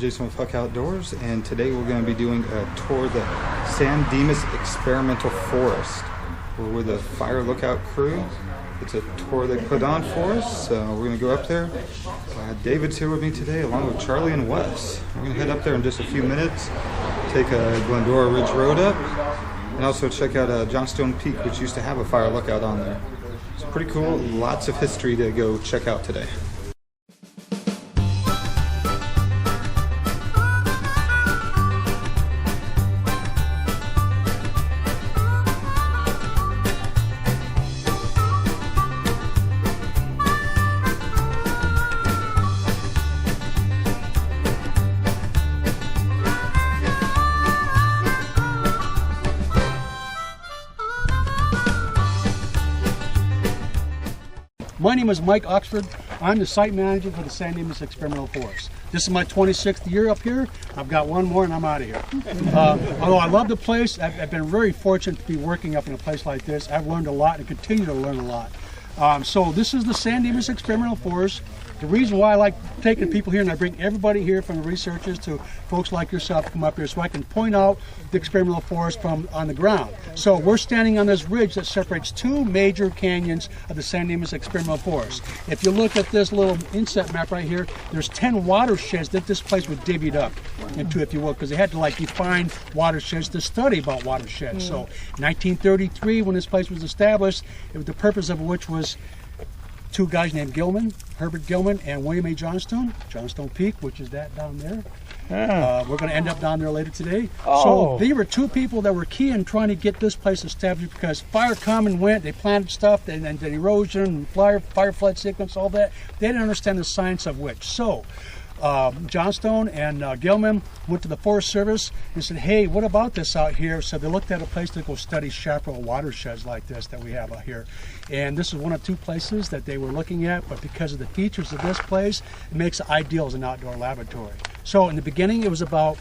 Jason with Huck Outdoors, and today we're going to be doing a tour of the San Dimas Experimental Forest. We're with the Fire Lookout crew. It's a tour they put on for us, so we're going to go up there. David's here with me today, along with Charlie and Wes. We're going to head up there in just a few minutes, take a Glendora Ridge Road up, and also check out Johnstone Peak, which used to have a fire lookout on there. It's pretty cool, lots of history to go check out today. My name is Mike Oxford. I'm the site manager for the San Dimas Experimental Forest. This is my 26th year up here. I've got one more and I'm out of here. Although I love the place, I've been very fortunate to be working up in a place like this. I've learned a lot and continue to learn a lot. So this is the San Dimas Experimental Forest. The reason why I like taking people here, and I bring everybody here from the researchers to folks like yourself come up here so I can point out the experimental forest from on the ground. So we're standing on this ridge that separates two major canyons of the San Dimas Experimental Forest. If you look at this little inset map right here, there's 10 watersheds that this place was divvied up into, if you will, because they had to define watersheds to study about watersheds. So 1933, when this place was established, the purpose of which was two guys named Gilman, Herbert Gilman and William A. Johnstone Peak, which is that down there. We're going to end up down there later today. So they were two people that were key in trying to get this place established, because fire come and went, they planted stuff, and then erosion, fire flood sequence, all that. They didn't understand the science of which. So Johnstone and Gilman went to the Forest Service and said, hey, what about this out here? So they looked at a place to go study chaparral watersheds like this that we have out here. And this is one of two places that they were looking at, but because of the features of this place, it makes it ideal as an outdoor laboratory. So in the beginning, it was about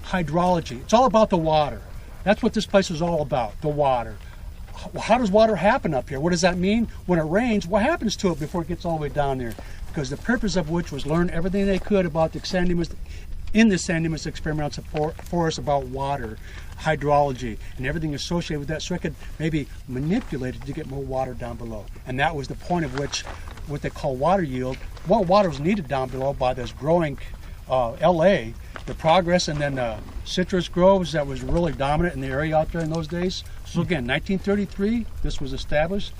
hydrology. It's all about the water. That's what this place is all about, the water. How does water happen up here? What does that mean? When it rains, what happens to it before it gets all the way down there? Because the purpose of which was learn everything they could about the San Dimas, in the San Dimas Experimental Forest, about water, hydrology, and everything associated with that, so it could maybe manipulate it to get more water down below. And that was the point of which, what they call water yield. More water was needed down below by this growing LA, the progress, and then citrus groves that was really dominant in the area out there in those days. So again, 1933, this was established.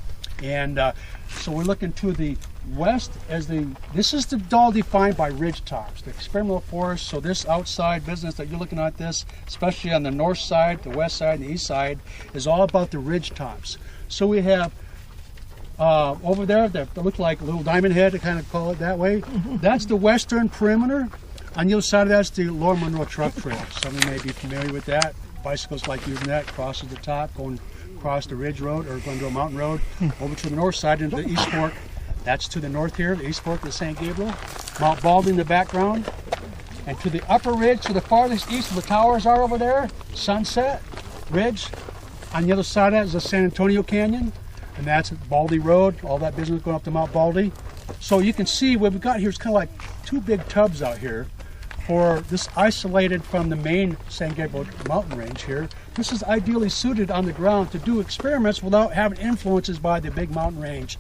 And so we're looking to the west as this is all defined by ridge tops, the experimental forest. So this outside business that you're looking at, this, especially on the north side, the west side, and the east side, is all about the ridge tops. So we have over there that look like a little diamond head, to kind of call it that way. That's the western perimeter. On the other side of that's the Lower Monroe Truck Trail. Some of you may be familiar with that. Bicycles like using that, crosses the top, going across the Ridge Road or going to a mountain road, over to the north side into the East Fork. That's to the north here, the East Fork of St. Gabriel. Mount Baldy in the background. And to the upper ridge, to the farthest east, where the towers are over there, Sunset Ridge. On the other side of that is the San Antonio Canyon, and that's Baldy Road, all that business going up to Mount Baldy. So you can see what we've got here is kind of like two big tubs out here. For this, isolated from the main San Gabriel mountain range here, this is ideally suited on the ground to do experiments without having influences by the big mountain range.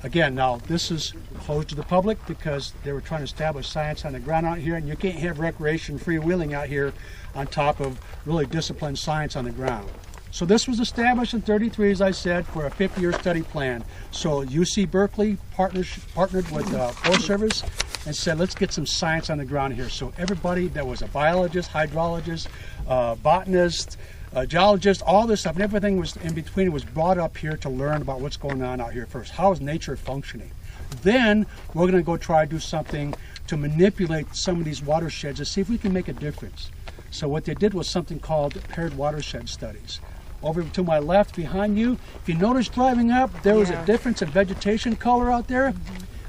Again, now this is closed to the public because they were trying to establish science on the ground out here, and you can't have recreation, freewheeling out here on top of really disciplined science on the ground. So this was established in 33, as I said, for a 50-year study plan. So UC Berkeley partnered with Forest Service and said, let's get some science on the ground here. So everybody that was a biologist, hydrologist, botanist, geologist, all this stuff, and everything was in between, was brought up here to learn about what's going on out here first. How is nature functioning? Then we're going to go try to do something to manipulate some of these watersheds to see if we can make a difference. So what they did was something called paired watershed studies. Over to my left behind you, if you notice driving up, there was a difference in vegetation color out there.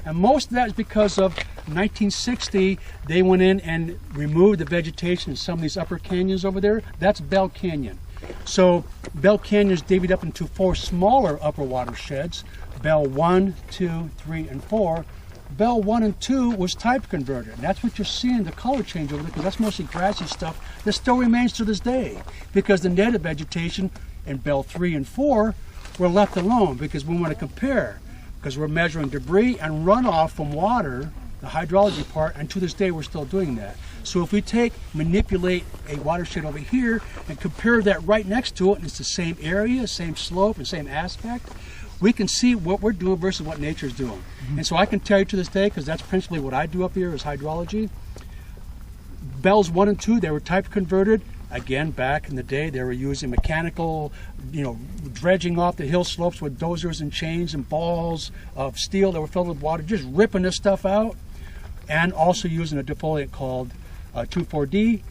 And most of that is because of 1960, they went in and removed the vegetation in some of these upper canyons over there. That's Bell Canyon. So Bell Canyon is divvied up into 4 smaller upper watersheds, Bell 1, 2, 3, and 4. Bell 1 and 2 was type converted. And that's what you're seeing, the color change over there, because that's mostly grassy stuff that still remains to this day. Because the native vegetation in Bell 3 and 4 were left alone because we want to compare. Because we're measuring debris and runoff from water, the hydrology part, and to this day we're still doing that. So if we manipulate a watershed over here and compare that right next to it, and it's the same area, same slope, and same aspect, we can see what we're doing versus what nature's doing. And so I can tell you to this day, because that's principally what I do up here is hydrology. Bells 1 and 2, they were type converted. Again, back in the day, they were using mechanical, dredging off the hill slopes with dozers and chains and balls of steel that were filled with water, just ripping this stuff out, and also using a defoliant called 2,4-D,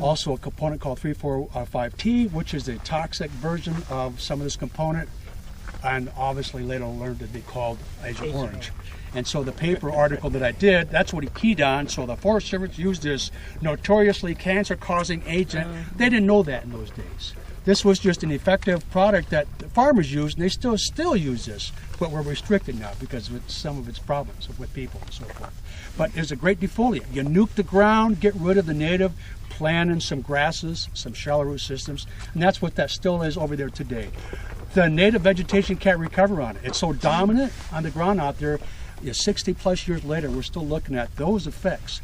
also a component called 3,4,5-T, which is a toxic version of some of this component, and obviously later learned to be called Agent Orange. And so the paper article that I did, that's what he keyed on. So the Forest Service used this notoriously cancer-causing agent. They didn't know that in those days. This was just an effective product that the farmers used, and they still use this, but we're restricted now because of some of its problems with people and so forth. But there's a great defoliant. You nuke the ground, get rid of the native, plant in some grasses, some shallow root systems, and that's what that still is over there today. The native vegetation can't recover on it. It's so dominant on the ground out there. 60 plus years later, we're still looking at those effects.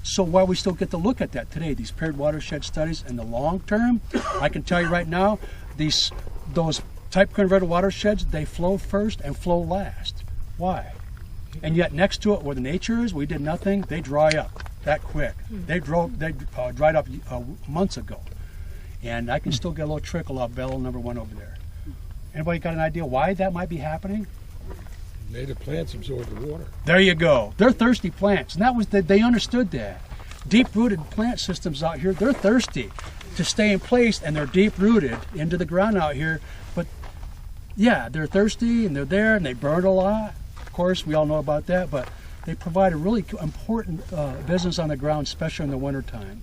So while we still get to look at that today, these paired watershed studies in the long term, I can tell you right now, those type converted watersheds, they flow first and flow last. Why? And yet next to it, where the nature is, we did nothing. They dry up that quick. They dried up months ago, and I can still get a little trickle off Bell number 1 over there. Anybody got an idea why that might be happening? Native plants absorb the water. There you go. They're thirsty plants, and that was they understood that. Deep-rooted plant systems out here, they're thirsty to stay in place, and they're deep-rooted into the ground out here. But yeah, they're thirsty, and they're there, and they burn a lot. Of course, we all know about that, but they provide a really important business on the ground, especially in the wintertime,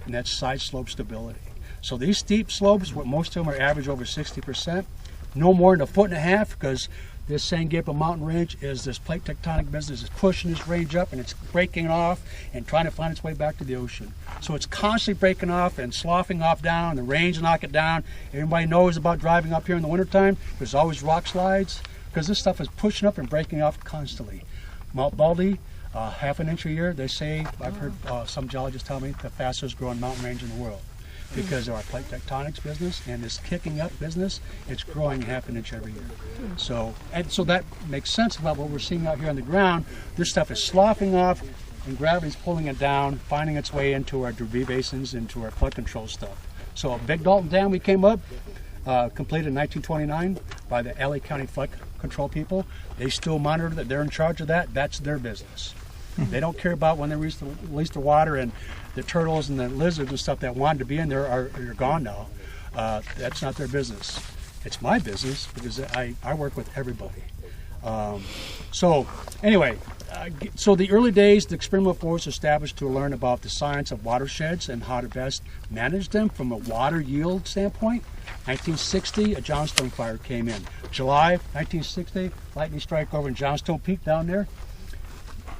and that's side slope stability. So these steep slopes, what most of them are average over 60%, no more than 1.5 feet, because this San Gabriel mountain range is this plate tectonic business is pushing this range up, and it's breaking off and trying to find its way back to the ocean. So it's constantly breaking off and sloughing off down, the rains knock it down. Everybody knows about driving up here in the wintertime. There's always rock slides, because this stuff is pushing up and breaking off constantly. Mount Baldy, 1/2 inch a year, they say, I've heard some geologists tell me, the fastest growing mountain range in the world. Because of our plate tectonics business and this kicking up business, it's growing 1/2 inch every year. So that makes sense about what we're seeing out here on the ground. This stuff is sloughing off, and gravity's pulling it down, finding its way into our debris basins, into our flood control stuff. So a Big Dalton Dam we came up, completed in 1929 by the LA County flood control people. They still monitor that. They're in charge of that. That's their business. They don't care about when they release the water, and the turtles and the lizards and stuff that wanted to be in there are gone now. That's not their business. It's my business because I work with everybody. So anyway, so the early days, the experimental forest established to learn about the science of watersheds and how to best manage them from a water yield standpoint. 1960, a Johnstone fire came in. July 1960, lightning strike over in Johnstone Peak down there.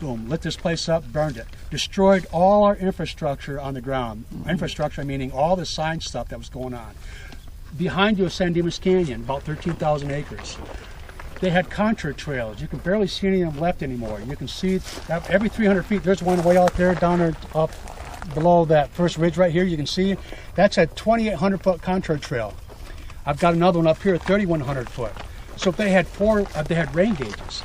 Boom, lit this place up, burned it. Destroyed all our infrastructure on the ground. Infrastructure meaning all the science stuff that was going on. Behind you is San Dimas Canyon, about 13,000 acres. They had contour trails. You can barely see any of them left anymore. You can see every 300 feet, there's one way out there, down there up below that first ridge right here. You can see that's a 2,800 foot contour trail. I've got another one up here, 3,100 foot. So if they had rain gauges.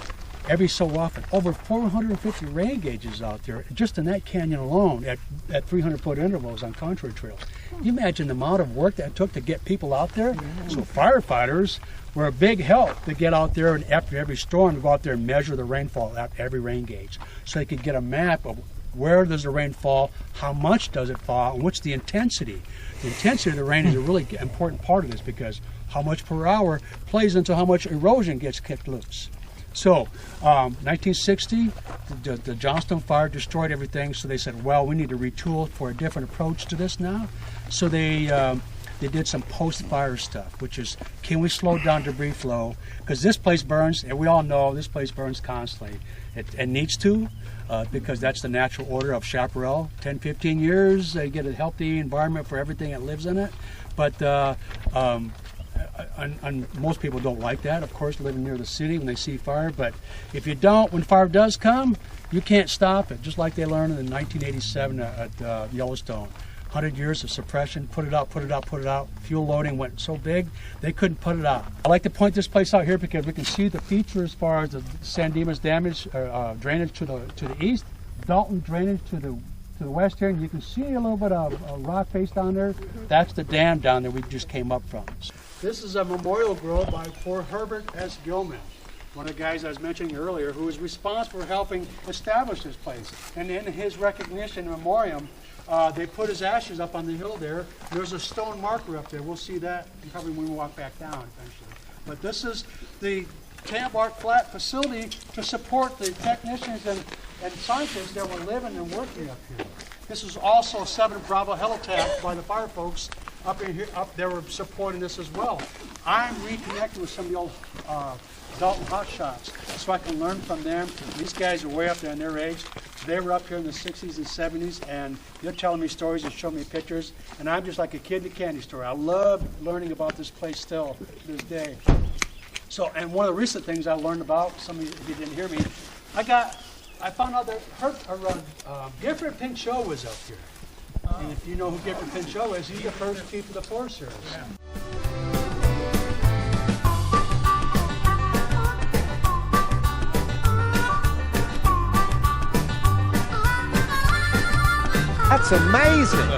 Every so often, over 450 rain gauges out there, just in that canyon alone, at 300-foot intervals on contour trails. You imagine the amount of work that took to get people out there? So firefighters were a big help to get out there, and after every storm, to go out there and measure the rainfall at every rain gauge, so they could get a map of where does the rain fall, how much does it fall, and what's the intensity. The intensity of the rain is a really important part of this, because how much per hour plays into how much erosion gets kicked loose. So, 1960, the Johnstone fire destroyed everything, so they said, well, we need to retool for a different approach to this now. So they they did some post-fire stuff, which is, can we slow down debris flow? Because this place burns, and we all know this place burns constantly. It needs to, because that's the natural order of chaparral. 10, 15 years, they get a healthy environment for everything that lives in it. But and most people don't like that, of course, living near the city when they see fire. But if you don't, when fire does come, you can't stop it, just like they learned in 1987 at Yellowstone. 100 years of suppression, put it out, put it out, put it out. Fuel loading went so big, they couldn't put it out. I like to point this place out here because we can see the feature as far as the San Dimas damage, drainage to the east, Dalton drainage to the west here, and you can see a little bit of rock face down there. That's the dam down there we just came up from. This is a memorial grove by poor Herbert S. Gilman, one of the guys I was mentioning earlier, who was responsible for helping establish this place. And in his recognition memoriam, they put his ashes up on the hill there. There's a stone marker up there. We'll see that probably when we walk back down eventually. But this is the Tambark Flat facility to support the technicians and scientists that were living and working up here. This is also 7 Bravo helitack by the fire folks up in here. They were supporting this as well. I'm reconnecting with some of the old Dalton hotshots so I can learn from them. These guys are way up there in their age. They were up here in the 60s and 70s, and they're telling me stories and showing me pictures, and I'm just like a kid in a candy store. I love learning about this place still to this day. So, and one of the recent things I learned about, some of you, if you didn't hear me, I found out that Gifford Pinchot was up here. And if you know who Gifford Pinchot is, he's the first chief of the Forest Service. Yeah. That's amazing.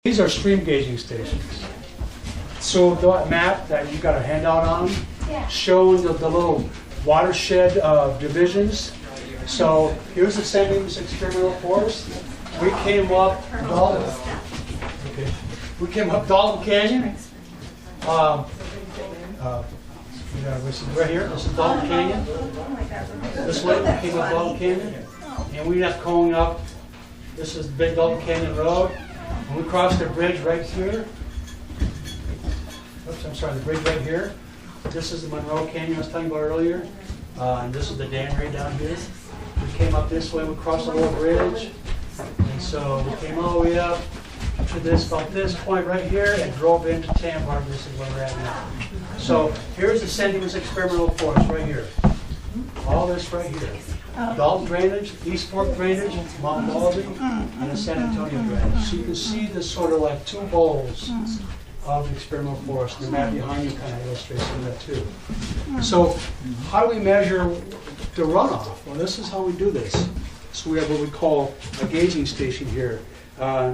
These are stream gauging stations. So that map that you got a handout on, showing the little watershed divisions. So here's the San Dimas Experimental Forest. We came up Dalton Canyon. Right here, this is Dalton Canyon. This way, we came up Dalton Canyon. And we have going up, this is the big Dalton Canyon Road. And we crossed the bridge right here. Oops, I'm sorry, the bridge right here. This is the Monroe Canyon I was telling you about earlier. And this is the Danbury down here. We came up this way, we crossed the little bridge. And so we came all the way up to about this point right here and drove into Tambark. This is where we're at now. So here's the San Dimas Experimental Forest right here. All this right here. Dalton drainage, East Fork drainage, Mount Baldy, and the San Antonio drainage. So you can see this sort of like 2 bowls of the experimental forest. The map behind you kind of illustrates some of that too. So how do we measure the runoff? Well, this is how we do this. So we have what we call a gauging station here.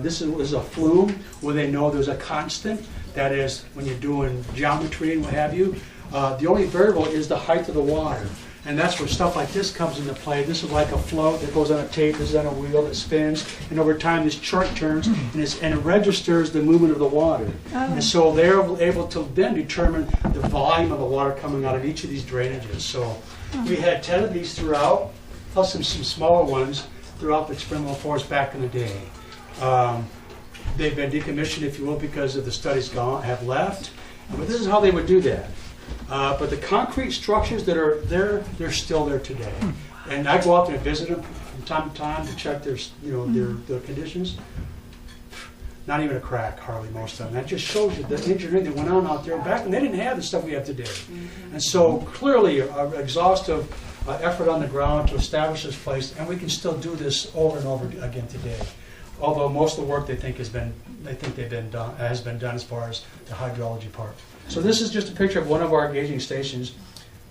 This is a flume where they know there's a constant. That is, when you're doing geometry and what have you, the only variable is the height of the water. And that's where stuff like this comes into play. This is like a float that goes on a tape, this is on a wheel that spins, and over time this chart turns and it registers the movement of the water. And so they're able to then determine the volume of the water coming out of each of these drainages. So we had 10 of these throughout, plus some smaller ones throughout the experimental forest back in the day. They've been decommissioned, if you will, because of the studies have left. But this is how they would do that. But the concrete structures that are there, they're still there today. And I go out there and visit them from time to time to check their conditions. Not even a crack, hardly, most of them. That just shows you the engineering that went on out there back when they didn't have the stuff we have today. And so clearly, an exhaustive effort on the ground to establish this place, and we can still do this over and over again today. Although most of the work has been done as far as the hydrology part. So this is just a picture of one of our gauging stations.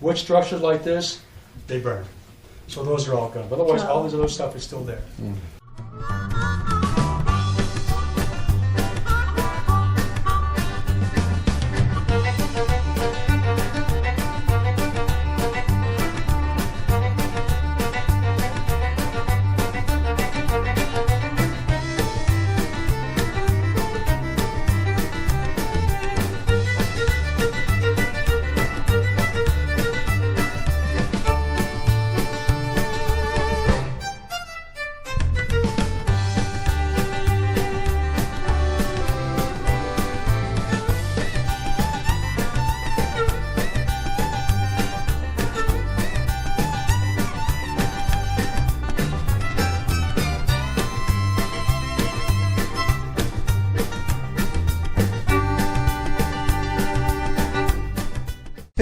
Wood structures like this, they burn. So those are all gone. But otherwise, all this other stuff is still there.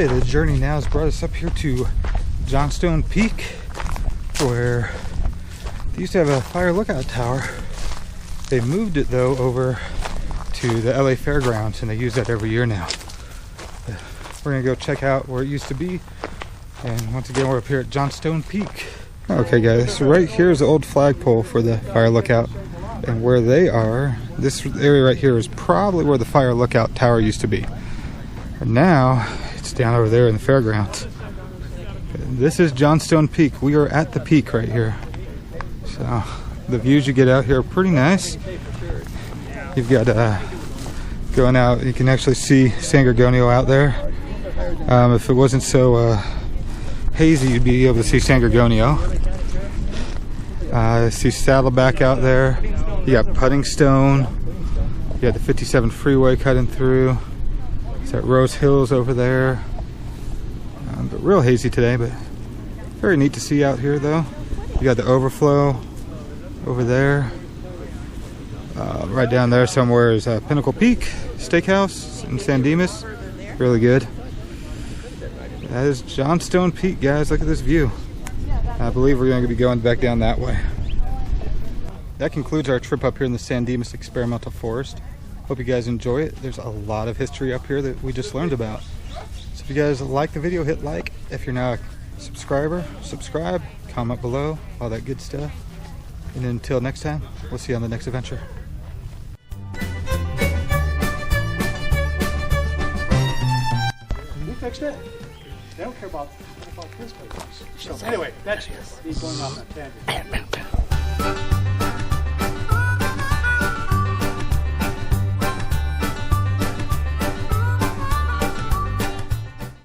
Okay, the journey now has brought us up here to Johnstone Peak, where they used to have a fire lookout tower. They moved it though over to the LA Fairgrounds, and they use that every year now. We're gonna go check out where it used to be, and once again we're up here at Johnstone Peak. Okay guys, so right here is the old flagpole for the fire lookout, and where they are, this area right here is probably where the fire lookout tower used to be. And now it's down over there in the fairgrounds. This is Johnstone Peak. We are at the peak right here. So the views you get out here are pretty nice. You've got going out, you can actually see San Gorgonio out there. If it wasn't so hazy, you'd be able to see San Gorgonio. See Saddleback out there. You got Pudding Stone. You got the 57 freeway cutting through. It's at Rose Hills over there. But real hazy today, but very neat to see out here though. You got the overflow over there. Right down there somewhere is Pinnacle Peak Steakhouse in San Dimas. Really good. That is Johnstone Peak, guys. Look at this view. I believe we're going to be going back down that way. That concludes our trip up here in the San Dimas Experimental Forest. Hope you guys enjoy it. There's a lot of history up here that we just learned about. So if you guys like the video, hit like. If you're not a subscriber, subscribe, comment below, all that good stuff. And until next time, we'll see you on the next adventure. We fixed it. They don't care about this place. So anyway, that's me going off on a tangent.